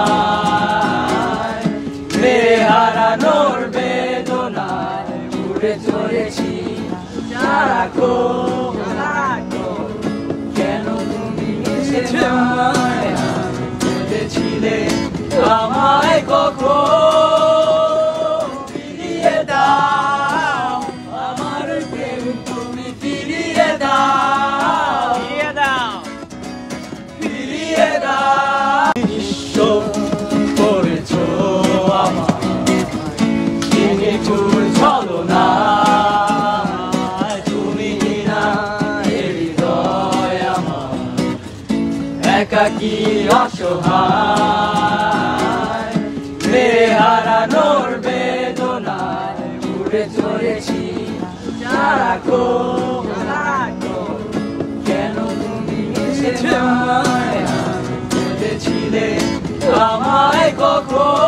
অসহায় মেরে হারানোর বেদনায় উড়ে চলেছি সারাক্ষণ কেন তুমি এসেছো বুঝেছিলে আমায় কখন ফিরিয়ে দাও আমার প্রেম তুমি ফিরিয়ে দাও ফিরিয়ে দাও নিঃস্ব করেছো আমার ভেঙে চুর ছলনা তুমি না হৃদয় আমার একাকী অসহায় মেরে হারানোর বেদনায় উড়ে চলেছি সারাক্ষণ কেন তুমি এসেছো বুঝেছিলে আমায় কখন